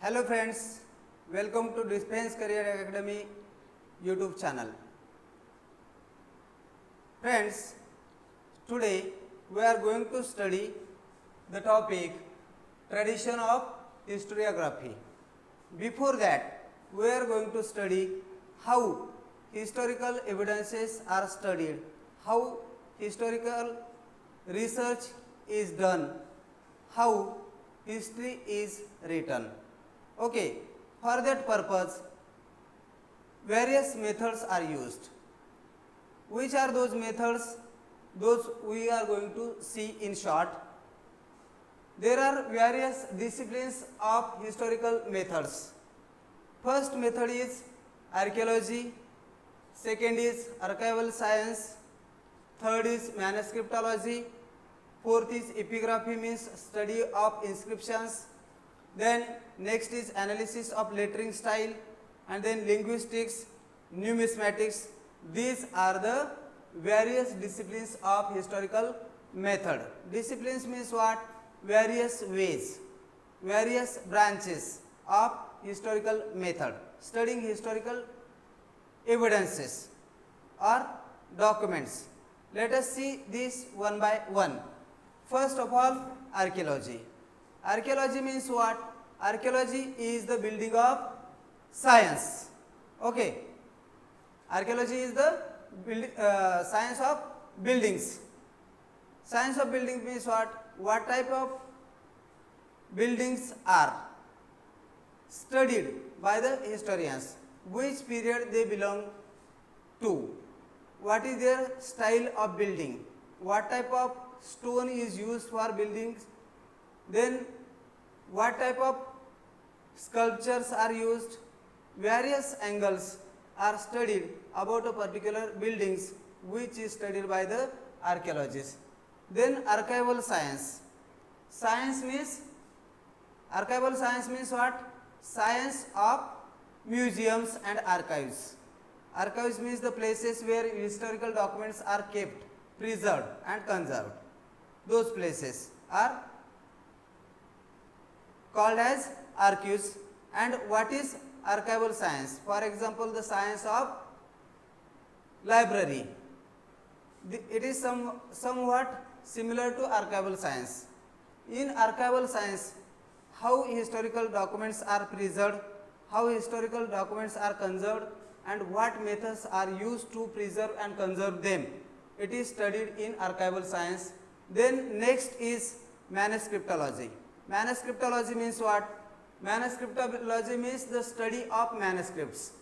Hello friends, welcome to Defense Career Academy YouTube channel. Friends, today we are going to study the topic tradition of historiography. Before that, we are going to study how historical evidences are studied, how historical research is done, how history is written. Okay, for that purpose, various methods are used. Which are those methods? Those we are going to see in short. There are various disciplines of historical methods. First method is archaeology, second is archival science, third is manuscriptology, fourth is epigraphy, means study of inscriptions, then next is analysis of lettering style, and then linguistics, numismatics. These are the various disciplines of historical method. Disciplines means what? Various ways, various branches of historical method, studying historical evidences or documents. Let us see this one by one. First of all, archaeology. Archaeology means what? Archaeology is the building of science. Okay. Archaeology is the science of buildings. Science of building means what? What type of buildings are studied by the historians? Which period they belong to? What is their style of building? What type of stone is used for buildings? Then what type of sculptures are used? Various angles are studied about a particular buildings which is studied by the archaeologists. Then archival science. Archival science means what? Science of museums and archives. Archives means the places where historical documents are kept, preserved and conserved. Those places are called as archives. And what is archival science? For example, the science of library. It is somewhat similar to archival science. In archival science, how historical documents are preserved, how historical documents are conserved, and what methods are used to preserve and conserve them. It is studied in archival science. Then next is manuscriptology. Manuscriptology means what? Manuscriptology means the study of manuscripts.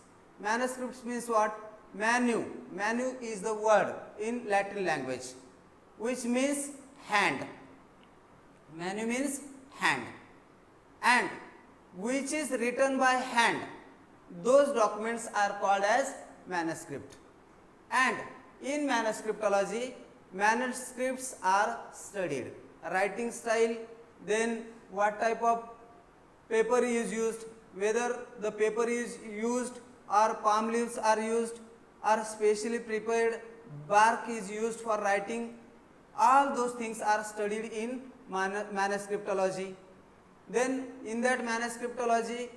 Manuscripts means what? Manu. Manu is the word in Latin language, which means hand. Manu means hand. And which is written by hand. Those documents are called as manuscript. And in manuscriptology, manuscripts are studied. Writing style, then what type of paper is used, whether the paper is used or palm leaves are used or specially prepared bark is used for writing. All those things are studied in manuscriptology. Then in that manuscriptology,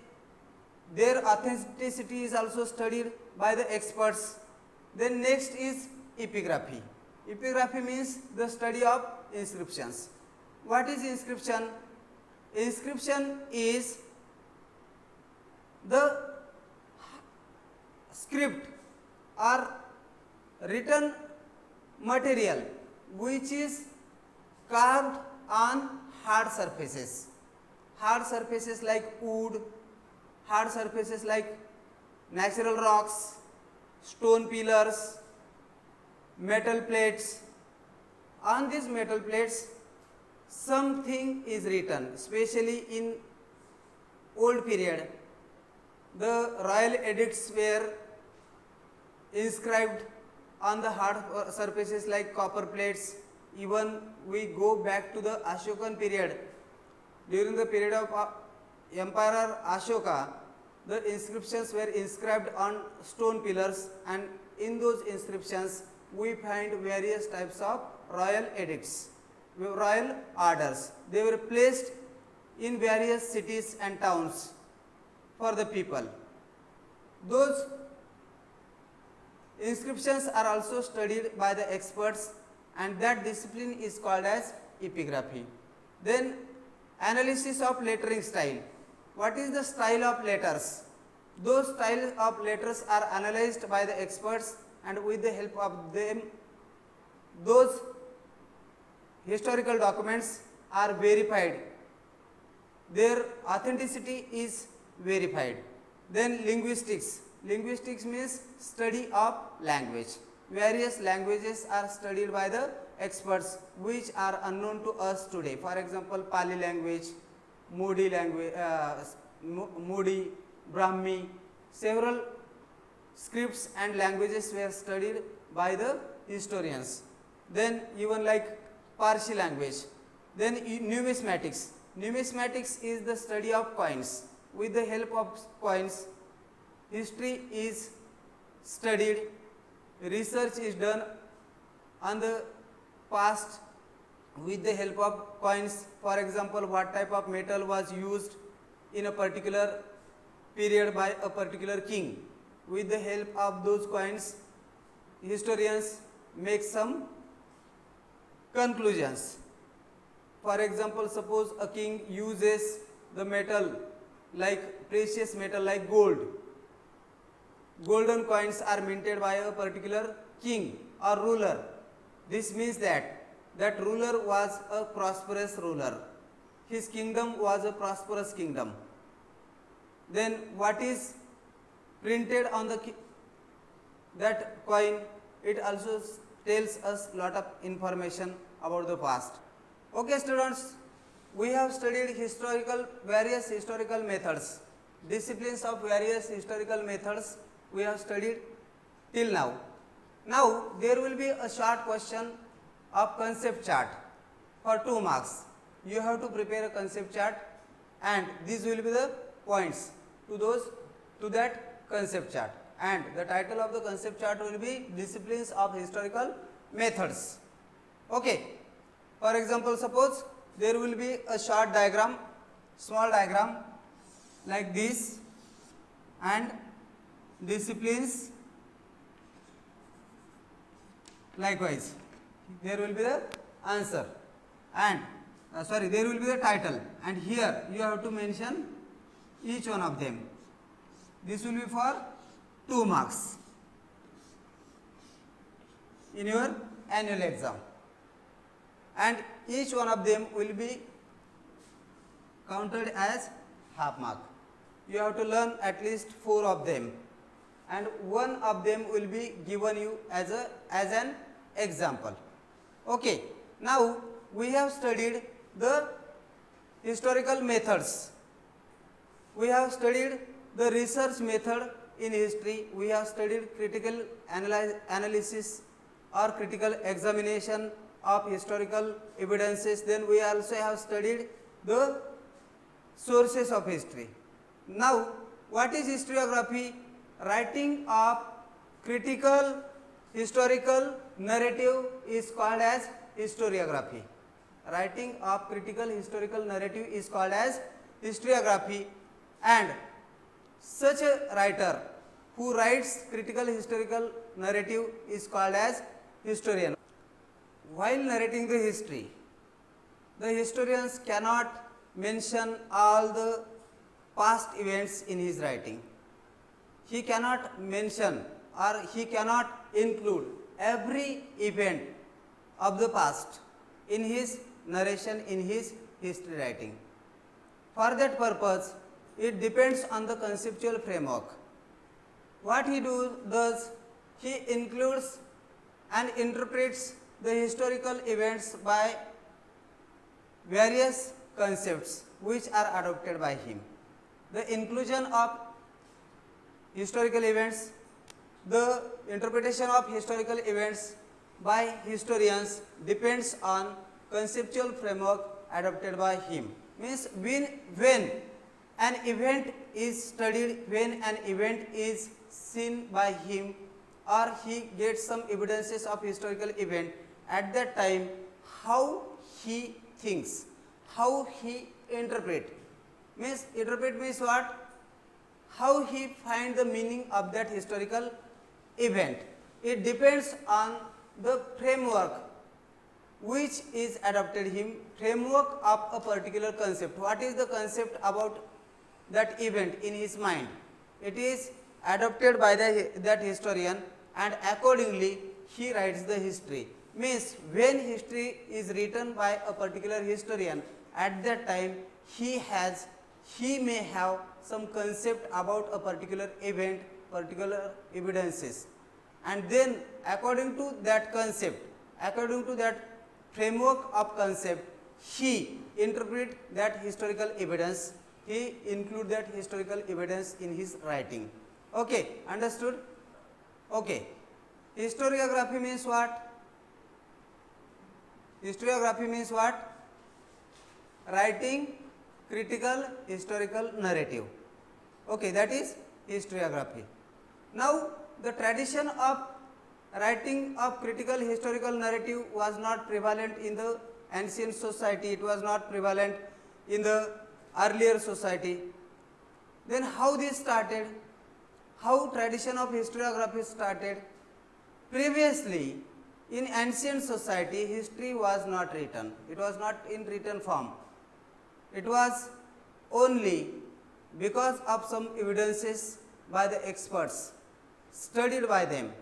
their authenticity is also studied by the experts. Then next is epigraphy. Epigraphy means the study of inscriptions. What is inscription? Inscription is the script or written material which is carved on hard surfaces. Hard surfaces like wood, hard surfaces like natural rocks, stone pillars, metal plates. On these metal plates, something is written, especially in old period. The royal edicts were inscribed on the hard surfaces like copper plates. Even we go back to the Ashokan period. During the period of Emperor Ashoka, the inscriptions were inscribed on stone pillars, and in those inscriptions we find various types of royal edicts, royal orders. They were placed in various cities and towns for the people. Those inscriptions are also studied by the experts, and that discipline is called as epigraphy. Then analysis of lettering style. What is the style of letters? Those styles of letters are analyzed by the experts, and with the help of them those historical documents are verified. Their authenticity is verified. Then linguistics. Linguistics means study of language. Various languages are studied by the experts which are unknown to us today. For example, Pali language, Modi language, Modi, Brahmi. Several scripts and languages were studied by the historians. Then even like Parsi language. Then numismatics. Numismatics is the study of coins. With the help of coins, history is studied, research is done on the past with the help of coins. For example, what type of metal was used in a particular period by a particular king. With the help of those coins, historians make some conclusions. For example, suppose a king uses the metal like precious metal like gold. Golden coins are minted by a particular king or ruler. This means that that ruler was a prosperous ruler. His kingdom was a prosperous kingdom. Then what is printed on the that coin, it also tells us lot of information about the past. Okay students, we have studied various historical methods, disciplines of various historical methods we have studied till now. Now there will be a short question of concept chart for 2 marks. You have to prepare a concept chart, and these will be the points to that concept chart, and the title of the concept chart will be disciplines of historical methods. Okay. For example, suppose there will be a short diagram, small diagram like this, and disciplines likewise. There will be the answer, and there will be the title, and here you have to mention each one of them. This will be for 2 marks in your annual exam, and each one of them will be counted as half mark. You have to learn at least 4 of them, and one of them will be given you as an example. Okay, now we have studied the historical methods. We have studied the research method in history. We have studied critical analysis or critical examination of historical evidences. Then we also have studied the sources of history. Now, what is historiography? Writing of critical historical narrative is called as historiography. Writing of critical historical narrative is called as historiography, and such a writer who writes critical historical narrative is called as historian. While narrating the history, the historians cannot mention all the past events in his writing. He cannot mention or he cannot include every event of the past in his narration, in his history writing. For that purpose, it depends on the conceptual framework. What he does, he includes and interprets the historical events by various concepts which are adopted by him. The inclusion of historical events, the interpretation of historical events by historians depends on conceptual framework adopted by him. Means when an event is studied, when an event is seen by him, or he gets some evidences of historical event, at that time how he thinks, how he interpret. Means interpret means what? how he find the meaning of that historical event. It depends on the framework which is adopted him, framework of a particular concept. What is the concept about that event in his mind? It is adopted by that historian, and accordingly he writes the history. Means when history is written by a particular historian, at that time he may have some concept about a particular event, particular evidences, and then according to that concept, according to that framework of concept, he interpret that historical evidence, he include that historical evidence in his writing. Okay, understood? Okay, historiography means what? Historiography means what? Writing critical historical narrative. Okay, that is historiography. Now the tradition of writing of critical historical narrative was not prevalent in the ancient society, it was not prevalent in the earlier society. Then how this started? How tradition of historiography started? Previously in ancient society history was not written, it was not in written form, it was only because of some evidences by the experts, studied by them.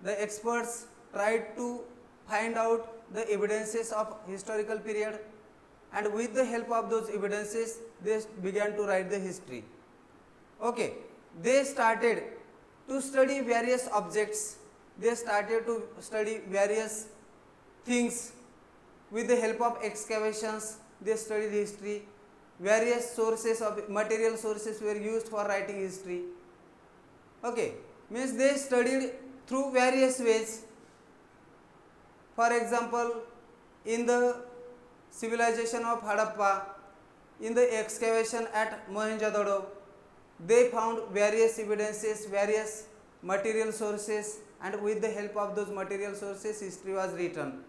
The experts tried to find out the evidences of historical period, and with the help of those evidences they began to write the history. Okay, they started to study various objects, they started to study various things. With the help of excavations they studied history, various sources of material sources were used for writing history. Okay, means they studied through various ways. For example, in the civilization of Harappa, in the excavation at Mohenjo-daro, they found various evidences, various material sources, and with the help of those material sources history was written.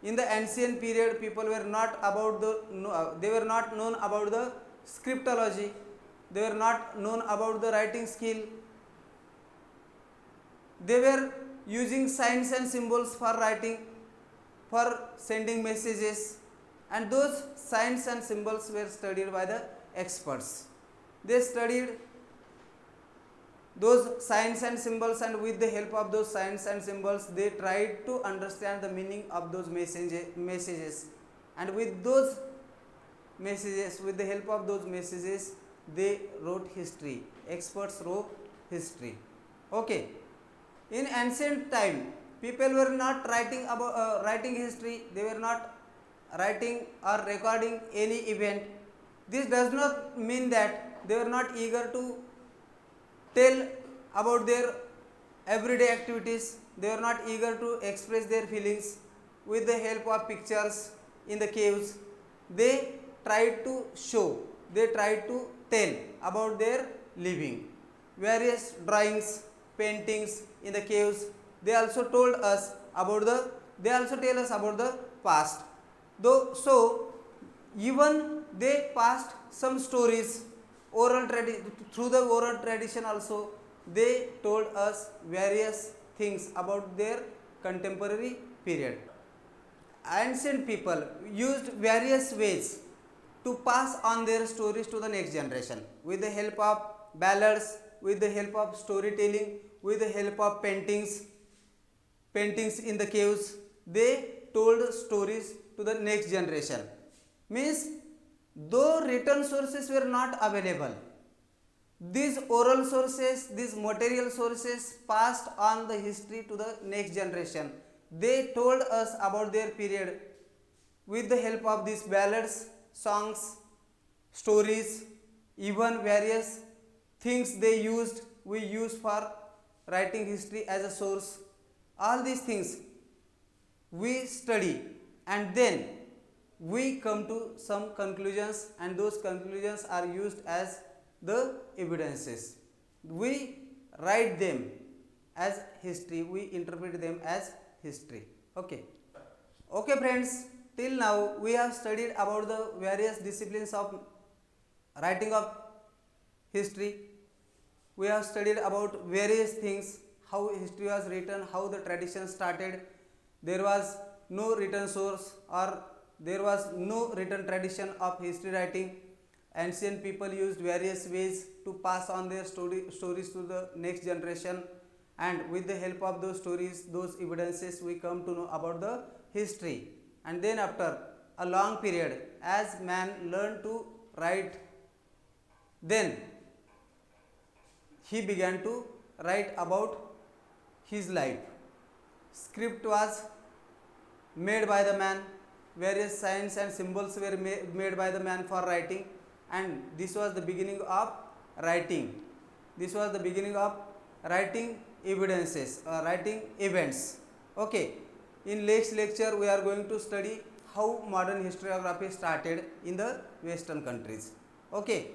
In the ancient period people were not about they were not known about the scriptology, they were not known about the writing skill, they were using signs and symbols for writing, for sending messages, and those signs and symbols were studied by the experts. They studied those signs and symbols, and with the help of those signs and symbols they tried to understand the meaning of those messages, and with those messages, with the help of those messages they wrote history, experts wrote history. Okay, in ancient time people were not writing about writing history, they were not writing or recording any event. This does not mean that they were not eager to tell about their everyday activities, they were not eager to express their feelings. With the help of pictures in the caves they tried to show, they tried to tell about their living. Various drawings, paintings in the caves, they also told us about the, they also tell us about the past. Though so even they passed some stories, through the oral tradition also they told us various things about their contemporary period. Ancient people used various ways to pass on their stories to the next generation, with the help of ballads, with the help of storytelling, with the help of paintings in the caves, they told stories to the next generation. Means though written sources were not available, these oral sources, these material sources passed on the history to the next generation. They told us about their period with the help of these ballads, songs, stories, even various things they used, we use for writing history as a source. All these things we study, and then we come to some conclusions, and those conclusions are used as the evidences. We write them as history, we interpret them as history. Okay. Okay friends, till now we have studied about the various disciplines of writing of history. we have studied about various things, how history was written, how the tradition started. There was no written source or there was no written tradition of history writing. Ancient people used various ways to pass on their stories to the next generation, and with the help of those stories, those evidences, we come to know about the history. And then after a long period, as man learned to write, then he began to write about his life. Script was made by the man, various signs and symbols were made by the man for writing, and this was the beginning of writing. This was the beginning of writing evidences, writing events. Okay, in next lecture we are going to study how modern historiography started in the western countries. Okay.